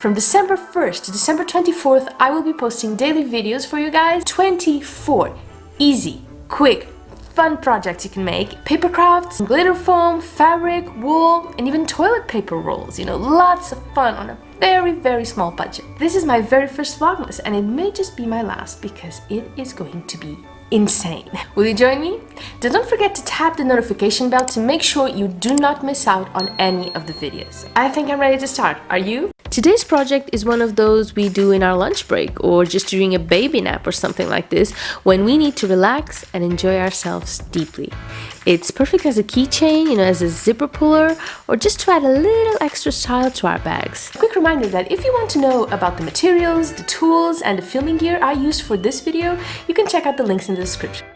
From December 1st to December 24th, I will be posting daily videos for you guys. 24 easy, quick, fun projects you can make. Paper crafts, glitter foam, fabric, wool, and even toilet paper rolls. You know, lots of fun on a very small budget. This is my very first Vlogmas, and it may just be my last because it is going to be insane. Will you join me? Then don't forget to tap the notification bell to make sure you do not miss out on any of the videos. I think I'm ready to start. Are you? Today's project is one of those we do in our lunch break or just during a baby nap or something like this when we need to relax and enjoy ourselves deeply. It's perfect as a keychain, you know, as a zipper puller, or just to add a little extra style to our bags. A quick reminder that if you want to know about the materials, the tools, and the filming gear I used for this video, you can check out the links in the description.